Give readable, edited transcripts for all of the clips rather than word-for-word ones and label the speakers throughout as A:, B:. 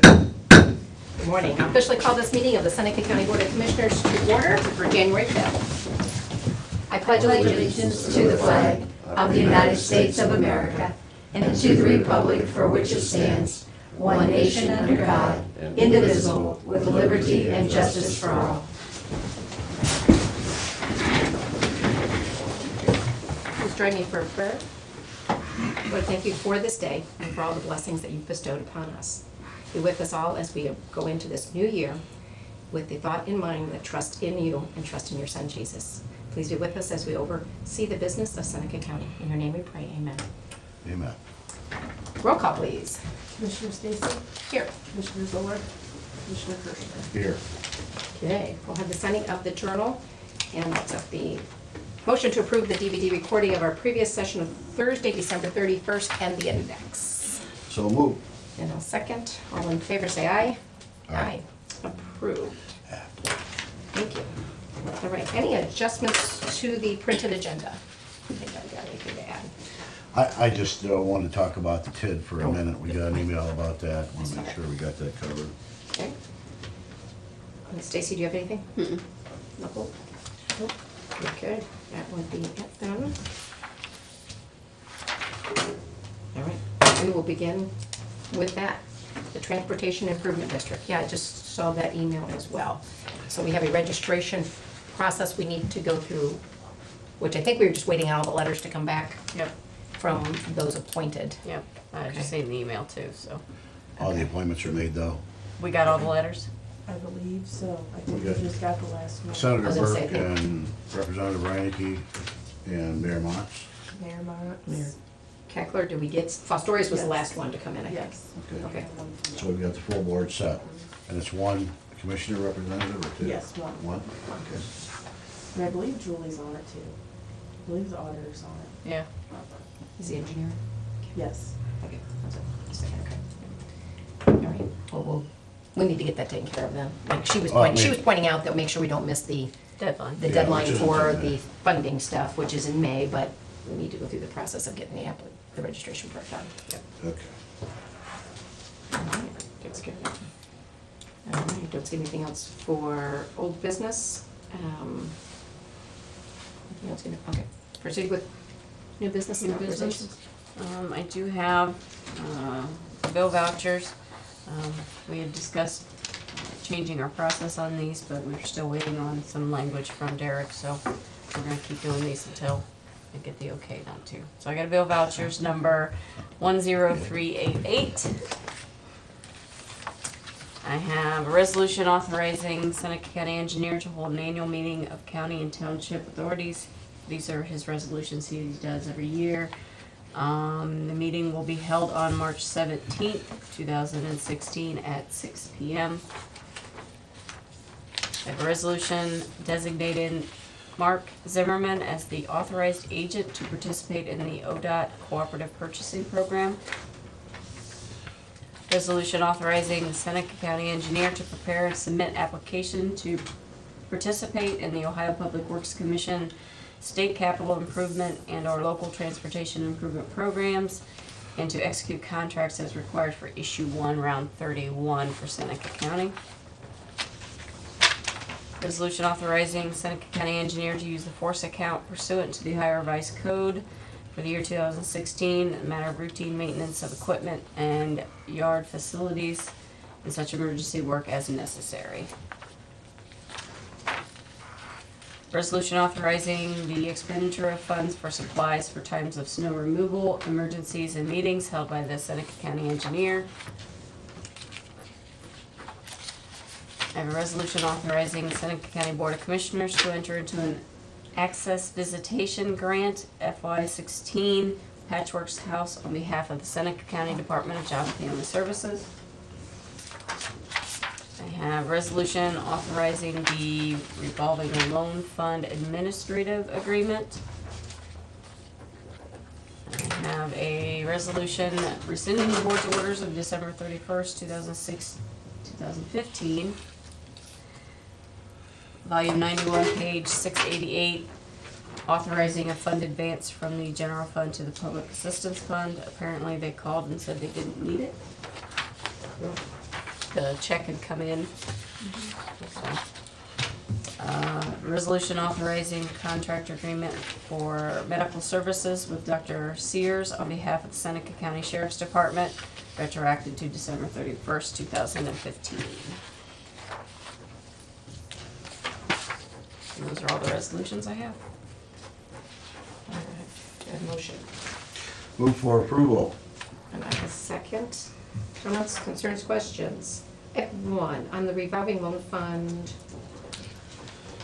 A: Good morning. I officially call this meeting of the Seneca County Board of Commissioners to order for January 5th. I pledge allegiance to the flag of the United States of America and to the republic for which it stands, one nation under God, indivisible, with liberty and justice for all. Please join me for a prayer. Lord, thank you for this day and for all the blessings that you've bestowed upon us. Be with us all as we go into this new year with the thought in mind that trust in you and trust in your Son, Jesus. Please be with us as we oversee the business of Seneca County. In your name we pray, amen.
B: Amen.
A: Roll call, please.
C: Commissioner Stacy?
A: Here.
C: Commissioner Zoller? Commissioner Kirschner?
B: Here.
A: Okay, we'll have the signing of the journal and lots of the motion to approve the DVD recording of our previous session of Thursday, December 31st, and the index.
B: So move.
A: And I'll second. All in favor, say aye.
B: Aye.
A: Approved. Thank you. All right, any adjustments to the printed agenda? I think I've got anything to add.
B: I just want to talk about the TID for a minute. We got an email about that. Want to make sure we got that covered.
A: Okay. Stacy, do you have anything?
C: Mm-mm.
A: Nope. Nope. Okay, that would be it then. All right, we will begin with that. The Transportation Improvement District. Yeah, I just saw that email as well. So we have a registration process we need to go through, which I think we were just waiting on all the letters to come back.
C: Yep.
A: From those appointed.
C: Yep, I just seen the email too, so.
B: All the appointments are made though.
C: We got all the letters?
D: I believe so. I think
B: Okay.
D: we just got the last one.
B: Senator
A: I was gonna say,
B: Burke and Representative Reineke and Mayor Motts.
D: Mayor Motts.
A: Mayor Keckler, did we get, Fostorius was the
D: Yes.
A: last one to come in, I think.
D: Yes.
B: Okay.
A: Okay.
B: So we've got the full board set. And it's one commissioner representative or two?
D: Yes, one.
B: One? Okay.
D: And I believe Julie's on it too. I believe the auditor's on it.
C: Yeah.
A: Is the engineer?
D: Yes.
A: Okay, that's it. Just a second, okay. All right, well, we need to get that taken care of then. Like she was
B: Oh, I
A: pointing, she
B: mean-
A: was pointing out that make sure we don't miss the
C: Deadline.
B: Yeah,
A: deadline
B: which is
A: for
B: in May.
A: the funding stuff, which is in May, but we need to go through the process of getting the registration part done. Yep.
B: Okay.
A: All right, takes care of that. All right, don't see anything else for old business. Anything else okay, proceed with new business and
C: New business.
A: authorizations.
C: I do have, bill vouchers. We had discussed changing our process on these, but we're still waiting on some language from Derek, so we're gonna keep doing these until I get the okay not to. So I got a bill vouchers number 10388. I have a resolution authorizing Seneca County Engineer to hold an annual meeting of county and township authorities. These are his resolutions he does every year. The meeting will be held on March 17th, 2016 at 6 p.m. I have a resolution designating Mark Zimmerman as the authorized agent to participate in the ODOT Cooperative Purchasing Program. Resolution authorizing the Seneca County Engineer to prepare and submit application to participate in the Ohio Public Works Commission state capital improvement and/or local transportation improvement programs, and to execute contracts as required for issue 1, round 31 for Seneca County. Resolution authorizing Seneca County Engineer to use the force account pursuant to the Ohio Revised Code for the year 2016, in the matter of routine maintenance of equipment and yard facilities and such emergency work as necessary. Resolution authorizing the expenditure of funds for supplies for times of snow removal, emergencies, and meetings held by the Seneca County Engineer. I have a resolution authorizing the Seneca County Board of Commissioners to enter into an Access Visitation Grant FY16 Patchworks House on behalf of the Seneca County Department of Job and Family Services. I have resolution authorizing the revolving loan fund administrative agreement. I have a resolution rescinding the board's orders of December 31st, 2015. Volume 91, page 688, authorizing a fund advance from the general fund to the public assistance fund. Apparently they called and said they didn't need it. the check had come in. So, resolution authorizing contract agreement for medical services with Dr. Sears on behalf of the Seneca County Sheriff's Department, retroactive to December 31st, 2015. And those are all the resolutions I have.
A: All right. Do I have a motion?
B: Move for approval.
A: And I have a second. Comments, concerns, questions? I have one, on the revolving loan fund.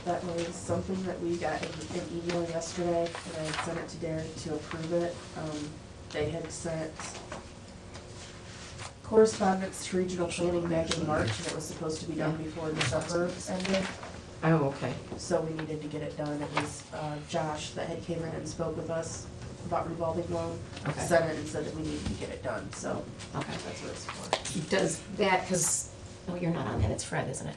D: That was something that we got an email yesterday, and I had sent it to Derek to approve it. They had sent correspondence to regional planning back in March, and it was supposed to be done before December ended.
A: Oh, okay.
D: So we needed to get it done. It was Josh that had came in and spoke with us about revolving loan.
A: Okay.
D: Sent it and said that we needed to get it done, so
A: Okay.
D: that's what it's for.
A: Does that, because, oh, you're not on that, it's Fred, isn't it?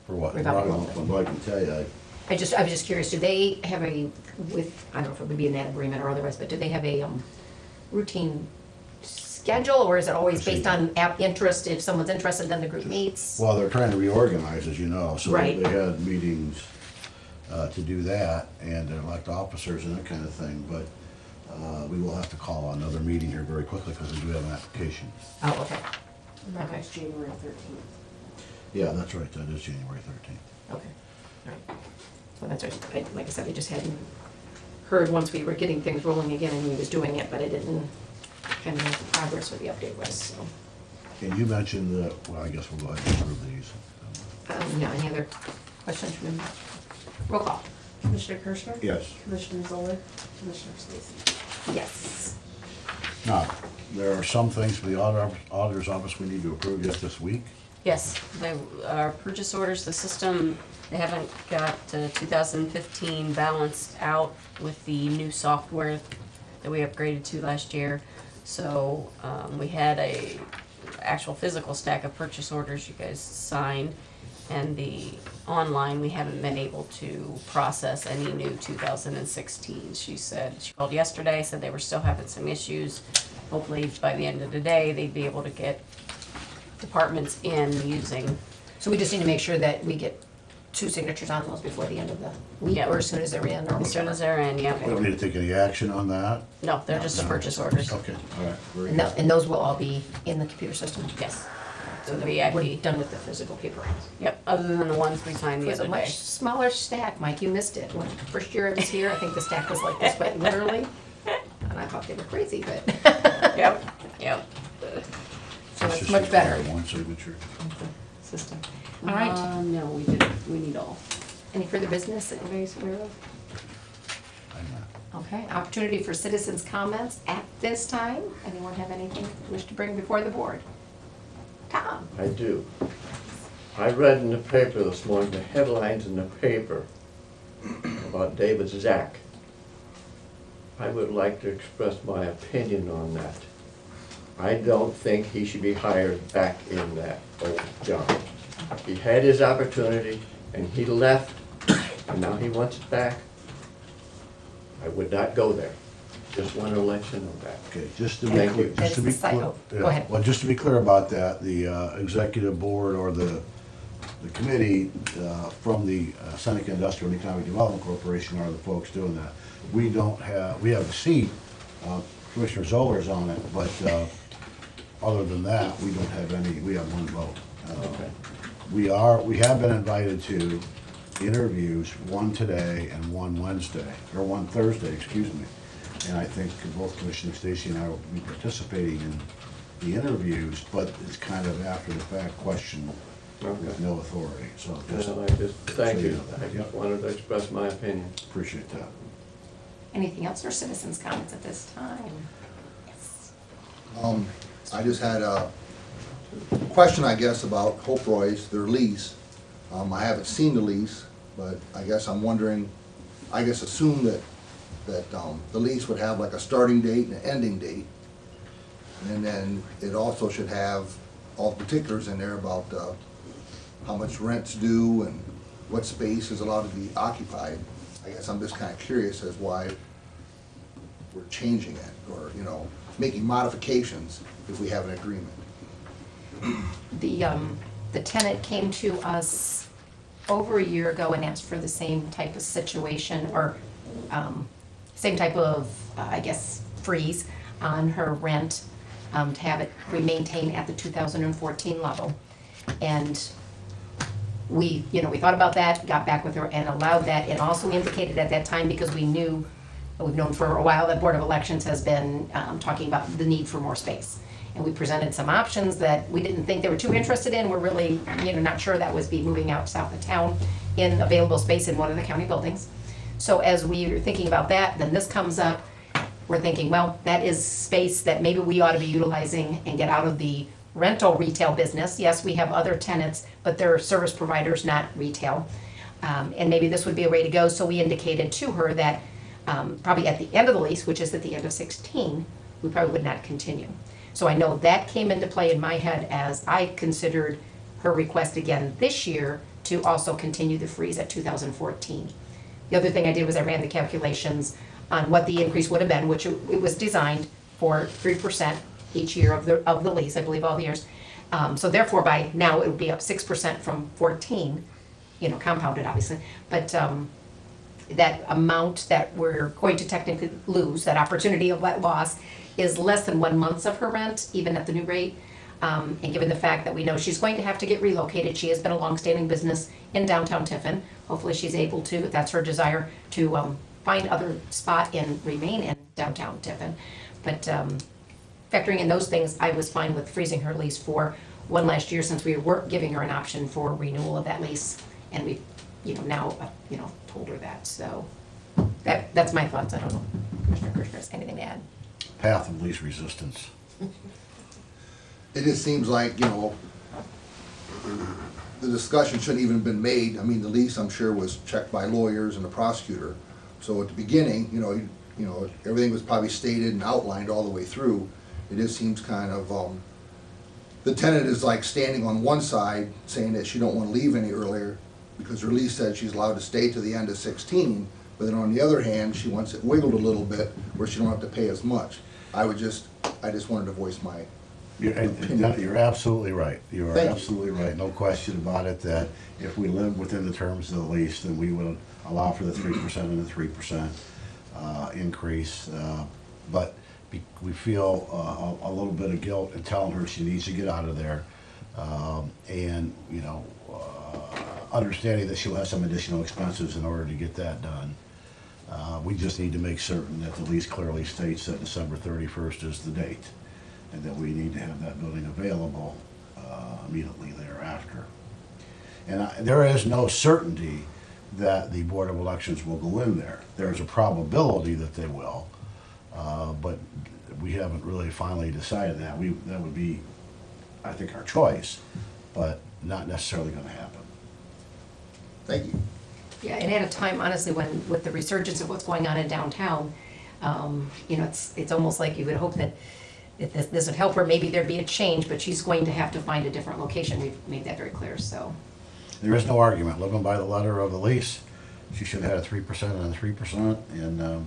B: For what?
A: Revolving loan.
B: Well, I can tell you,
A: I was just curious, do they have a, with, I don't know if it would be in that agreement or otherwise, but do they have a routine schedule, or is it always based on app interest? If someone's interested, then the group meets?
B: well, they're trying to reorganize, as you know, so
A: Right.
B: they had meetings to do that and to elect officers and that kind of thing, but we will have to call another meeting here very quickly because we do have an application.
A: Oh, okay,
D: And that
A: Okay.
D: was January 13th.
B: Yeah, that's right, that is January 13th.
A: okay, all right. So that's right, like I said, we just hadn't heard once we were getting things rolling again and we was doing it, but I didn't kind of know what the progress of the update was, so.
B: And you mentioned that, well, I guess we'll go ahead and approve these.
A: Yeah, any other questions from, roll call?
D: Commissioner Kirschner?
B: Yes.
D: Commissioner Zoller? Commissioner Stacy?
A: Yes.
B: Now, there are some things for the auditor's office we need to approve yet this week.
C: Yes, they are purchase orders, the system, they haven't got 2015 balanced out with the new software that we upgraded to last year. So, we had a actual physical stack of purchase orders you guys signed, and the online, we haven't been able to process any new 2016. She said, she called yesterday, said they were still having some issues. Hopefully by the end of the day, they'd be able to get departments in using.
A: So we just need to make sure that we get 2 signatures on those before the end of the week,
C: Yeah.
A: or as soon as they're in, or
C: As soon as they're in,
B: We don't
C: yeah.
B: need to take any action on that?
C: No, they're just the purchase orders.
B: Okay, all right, very
A: And
B: good.
A: and those will all be in the computer system?
C: Yes.
A: So
C: The
A: that
C: VIP.
A: we're done with the physical paper.
C: Yep, other than the ones we signed
A: It
C: the
A: was a
C: other day.
A: much smaller stack, Mike, you missed it. When the first year I was here, I think the stack was like this, but literally, and I thought they were crazy, but,
C: Yep, yep.
A: so
B: Let's
A: it's
B: just
A: much better.
B: require one signature.
A: System. All right,
C: No, we need all.
A: any further business that anybody's aware of?
B: I'm not.
A: Okay, opportunity for citizens' comments at this time. Anyone have anything they wish to bring before the board? Tom?
E: I do. I read in the paper this morning, the headlines in the paper about David Zack. I would like to express my opinion on that. I don't think he should be hired back in that old job. He had his opportunity and he left, and now he wants it back. I would not go there. Just want to let you know that.
B: Okay, just to be
E: Thank
B: clear,
E: you.
B: just to be
A: That's the
B: clear.
A: site- oh, go ahead.
B: Well, just to be clear about that, the executive board or the committee from the Seneca Industrial and Economic Development Corporation are the folks doing that. We don't have, we have a seat, Commissioner Zoller's on it, but other than that, we don't have any, we have one vote.
E: Okay.
B: We have been invited to interviews, one today and one Wednesday, or one Thursday, excuse me. And I think both Commissioner Stacy and I will be participating in the interviews, but it's kind of after the fact question with
E: Okay.
B: no authority, so just
E: Well, I just, thank you. I
B: Yep.
E: just wanted to express my opinion.
B: appreciate that.
A: Anything else for citizens' comments at this time? Yes.
F: I just had a question, I guess, about Hope Roy's, their lease. I haven't seen the lease, but I guess I'm wondering, assume that the lease would have like a starting date and an ending date. And then it also should have all the particulars in there about how much rent's due and what space is allowed to be occupied. I guess I'm just kind of curious as why we're changing it, or, making modifications if we have an agreement.
A: the tenant came to us over a year ago and asked for the same type of situation, or same type of, I guess, freeze on her rent, to have it remain at the 2014 level. And we thought about that, got back with her and allowed that, and also indicated at that time, because we've known for a while that Board of Elections has been talking about the need for more space. And we presented some options that we didn't think they were too interested in. We're really, not sure that was be moving out south of town in available space in one of the county buildings. So as we were thinking about that, then this comes up. We're thinking, well, that is space that maybe we ought to be utilizing and get out of the rental retail business. Yes, we have other tenants, but they're service providers, not retail. And maybe this would be a way to go. So we indicated to her that probably at the end of the lease, which is at the end of 16, we probably would not continue. So I know that came into play in my head as I considered her request again this year to also continue the freeze at 2014. The other thing I did was I ran the calculations on what the increase would have been, which it was designed for 3% each year of the lease, I believe all the years. So therefore, by now, it would be up 6% from 14, compounded obviously. But that amount that we're going to technically lose, that opportunity of that loss, is less than 1 month of her rent, even at the new rate. And given the fact that we know she's going to have to get relocated, she has been a longstanding business in downtown Tiffin. Hopefully she's able to, if that's her desire, to find other spot and remain in downtown Tiffin. But factoring in those things, I was fine with freezing her lease for one last year, since we were giving her an option for renewal of that lease. And we, now, told her that. So that's my thoughts. I don't know, Commissioner Kirschner, anything to add?
B: Path of least resistance.
F: It just seems like, the discussion shouldn't even have been made. I mean, the lease, I'm sure, was checked by lawyers and the prosecutor. So at the beginning, everything was probably stated and outlined all the way through. It just seems kind of, the tenant is like standing on one side saying that she don't want to leave any earlier because her lease said she's allowed to stay to the end of 16, but then on the other hand, she wants it wiggled a little bit where she don't have to pay as much. I just wanted to voice my opinion.
B: You're absolutely right. You are
F: Thank you.
B: absolutely right. No question about it, that if we live within the terms of the lease, then we would allow for the 3% and the 3% increase. But we feel a little bit of guilt in telling her she needs to get out of there. And, understanding that she'll have some additional expenses in order to get that done. We just need to make certain that the lease clearly states that December 31st is the date, and that we need to have that building available immediately thereafter. And there is no certainty that the Board of Elections will go in there. There's a probability that they will, but we haven't really finally decided that. That would be, I think, our choice, but not necessarily going to happen.
F: Thank you.
A: Yeah, and at a time, honestly, when, with the resurgence of what's going on in downtown, it's almost like you would hope that if this would help her, maybe there'd be a change, but she's going to have to find a different location. We've made that very clear, so.
B: There is no argument. Living by the letter of the lease, she should have had a 3% and a 3%, and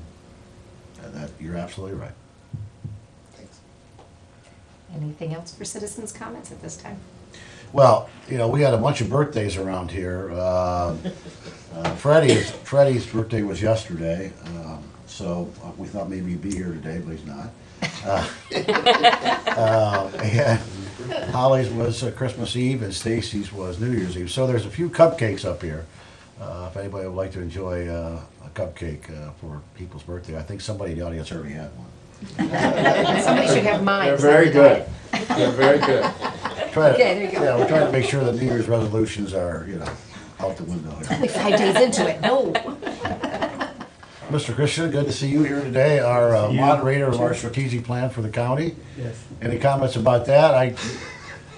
B: that, you're absolutely right.
F: Thanks.
A: Anything else for citizens' comments at this time?
B: Well, we had a bunch of birthdays around here. Freddie's birthday was yesterday, so we thought maybe he'd be here today, but he's not. And Holly's was Christmas Eve, and Stacy's was New Year's Eve. So there's a few cupcakes up here. If anybody would like to enjoy a cupcake for people's birthday, I think somebody in the audience already had one.
A: Somebody should have mine.
E: They're very good. They're very good.
A: Okay, there you go.
B: Yeah, we're trying to make sure that New Year's resolutions are, out the window here.
A: Only 5 days into it, no.
B: Mr. Christian, good to see you here today, our moderator of our strategic plan for the county.
G: Yes.
B: Any comments about that?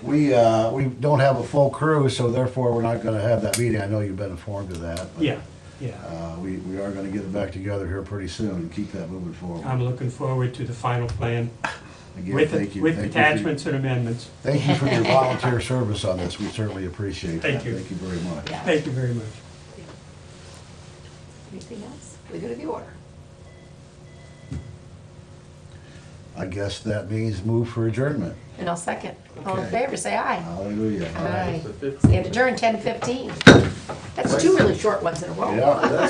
B: We don't have a full crew, so therefore we're not gonna have that meeting. I know you've been informed of that. but,
G: Yeah.
B: We are gonna get it back together here pretty soon and keep that moving forward.
G: I'm looking forward to the final plan
B: Again,
G: with
B: thank you.
G: with
B: Thank you for-
G: attachments and amendments.
B: Thank you for your volunteer service on this. We certainly appreciate that.
G: Thank you.
B: Thank you very much.
A: Yeah.
G: Thank you very much.
A: Anything else? We go to the order.
B: I guess that means move for adjournment.
A: And I'll second. All in
B: Okay.
A: favor, say aye.
B: Hallelujah.
A: Aye. Stand adjourned 10:15. That's two really short ones in a row.
B: Yeah.